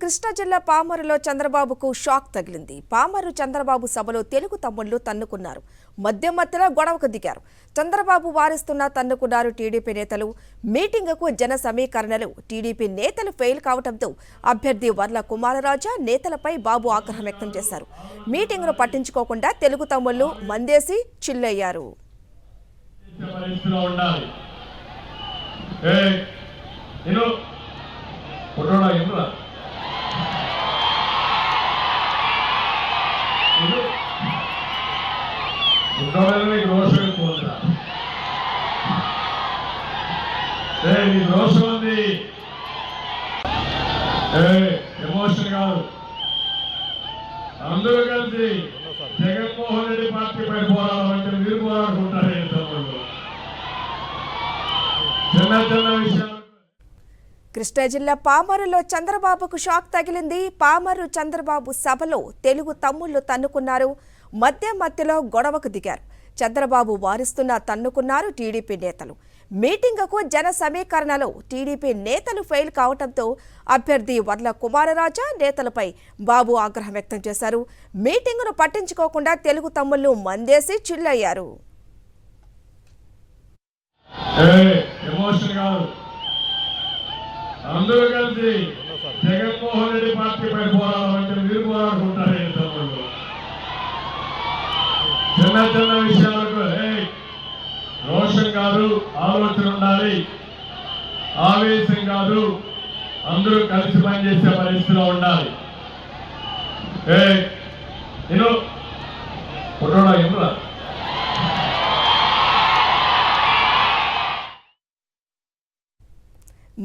కృష్ణా జిల్లా పామరులో చంద్రబాబుకు షాక్ తగిలింది. పామరు చంద్రబాబు సభలో తెలుగు తమ్ముళ్లు తన్నుకున్నారు. మధ్యలో గొడవకు దిగారు. చంద్రబాబు వారిస్తున్న తన్నుకున్నారు టీడీపీ నేతలు. మీటింగుకు జన సమీకరణలు టీడీపీ నేతలు ఫెయిల్ కావడంతో అభ్యర్థి వర్ల కుమారరాజా నేతలపై బాబు ఆగ్రహం వ్యక్తం చేశారు. మీటింగును పట్టించుకోకుండా తెలుగు తమ్ముళ్లు మందేసి చిల్లయ్యారు. ఎమోషన్ కాదు, అందరూ కలిసి జగన్మోహన్ రెడ్డి పార్టీపై పోరాడాలంటే మీరు పోరాడుకుంటారు. చిన్న చిన్న విషయాలు. కృష్ణా జిల్లా పామరులో చంద్రబాబుకు షాక్ తగిలింది. పామరు చంద్రబాబు సభలో తెలుగు తమ్ముళ్లు తన్నుకున్నారు. మధ్యలో గొడవకు దిగారు. చంద్రబాబు వారిస్తున్న తన్నుకున్నారు టీడీపీ నేతలు. మీటింగుకు జన సమీకరణలో టీడీపీ నేతలు ఫెయిల్ కావడంతో అభ్యర్థి వర్ల కుమారరాజా నేతలపై బాబు ఆగ్రహం వ్యక్తం చేశారు. మీటింగును పట్టించుకోకుండా తెలుగు తమ్ముళ్లు మందేసి చిల్లయ్యారు. అందరూ కలిసి జగన్మోహన్ రెడ్డి పార్టీపై పోరాడాలంటే మీరు పోరాడుకుంటారు. చిన్న చిన్న విషయాలకు రోషన్ కాదు, ఆలోచన ఉండాలి, ఆవేశం కాదు, అందరూ కలిసి పనిచేసే పరిస్థితిలో ఉండాలి. నేను ఫోటోడా ఎందుకు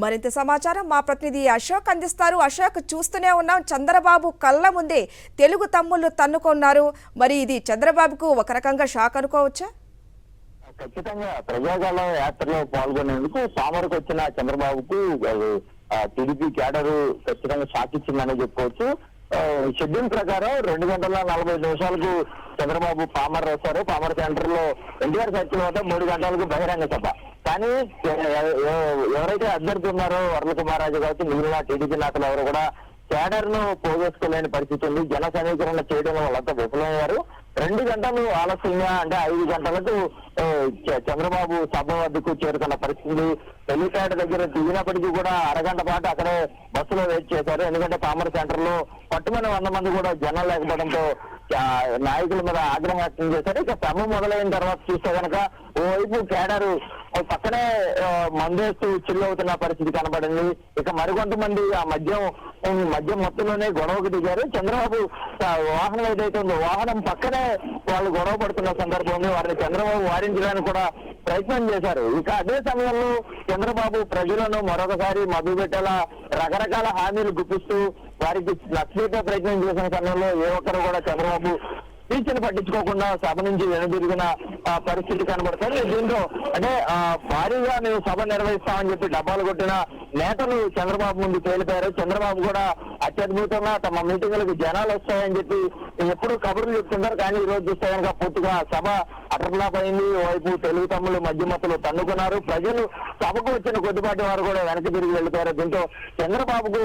మరింత సమాచారం మా ప్రతినిధి అశోక్ అందిస్తారు. అశోక్, చూస్తూనే ఉన్నాం, చంద్రబాబు కళ్ళ ముందే తెలుగు తమ్ముళ్లు తన్నుకున్నారు. మరి ఇది చంద్రబాబుకు ఒక రకంగా షాక్ అనుకోవచ్చా? ఖచ్చితంగా ప్రజాగాలం యాత్రలో పాల్గొనేందుకు పామరుకు వచ్చిన చంద్రబాబుకు టీడీపీ క్యాడరు ఖచ్చితంగా షాక్ ఇచ్చిందని చెప్పుకోవచ్చు. షెడ్యూల్ ప్రకారం 2:40 చంద్రబాబు పామర్ వేశారు. పామర్ సెంటర్ లో ఎన్టీఆర్ సర్కిల్ వద్ద 3 గంటలకు బహిరంగ సభ. కానీ ఎవరైతే అభ్యర్థి ఉన్నారో వర్ల కుమారరాజు కావచ్చు, మిగిలిన టీడీపీ నేతలు ఎవరు కూడా క్యాడర్ ను పోగేసుకోలేని పరిస్థితి ఉంది. జన సమీకరణ చేయడం వాళ్ళంతా విఫలమయ్యారు. 2 గంటలు ఆలస్యంగా, అంటే 5 గంటలకు చంద్రబాబు సభ వద్దకు చేరుకున్న పరిస్థితి. హెలిప్యాడ్ దగ్గర దిగినప్పటికీ కూడా అరగంట పాటు అక్కడే బస్సులో వెయిట్ చేశారు. ఎందుకంటే పామర్ సెంటర్ లో పట్టుమని 100 మంది కూడా జనం లేకపోవడంతో నాయకుల మీద ఆగ్రహం వ్యక్తం చేశారు. ఇక సభ మొదలైన తర్వాత చూస్తే కనుక ఓవైపు క్యాడరు పక్కనే మందేస్తూ చిల్లవుతున్న పరిస్థితి కనబడింది. ఇక మరికొంతమంది ఆ మద్యం మొత్తంలోనే గొడవకు దిగారు. చంద్రబాబు వాహనం ఏదైతే ఉందో వాహనం పక్కనే వాళ్ళు గొడవ పడుతున్న సందర్భంలో వారిని చంద్రబాబు వారించడానికి కూడా ప్రయత్నం చేశారు. ఇక అదే సమయంలో చంద్రబాబు ప్రజలను మరొకసారి మభ్యపెట్టేలా రకరకాల హామీలు గుప్పిస్తూ వారికి నచ్చే ప్రయత్నం చేసిన సమయంలో ఏ ఒక్కరు కూడా చంద్రబాబు స్పీచ్ను పట్టించుకోకుండా సభ నుంచి వెనుదిరిగిన పరిస్థితి కనబడతారు. దీంతో అంటే భారీగా మేము సభ నిర్వహిస్తామని చెప్పి డబ్బాలు కొట్టిన నేతలు చంద్రబాబు ముందు తేలిపారు. చంద్రబాబు కూడా అత్యద్భుతంగా తమ మీటింగులకు జనాలు వస్తాయని చెప్పి ఎప్పుడు కబుర్లు చెప్తుంటారు. కానీ ఈ రోజు చూస్తే కనుక పూర్తిగా సభ అటర్లాప్ అయింది. ఓవైపు తెలుగు తమ్ముళ్ళు మధ్యమత్తులు తన్నుకున్నారు. ప్రజలు సభకు వచ్చిన కొద్దిపాటి వారు కూడా వెనక్కి తిరిగి వెళ్లిపోయారు. దీంతో చంద్రబాబుకు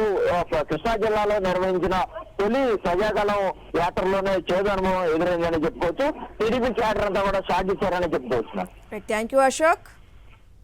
కృష్ణా జిల్లాలో నిర్వహించిన తొలి ప్రజాకాలం యాత్రలోనే చేదు అనుభవం ఎదురైందని చెప్పుకోవచ్చు. టీడీపీ క్యాడర్ అంతా కూడా షాక్ ఇచ్చారని చెప్పుకోవచ్చు. Thank you Ashok.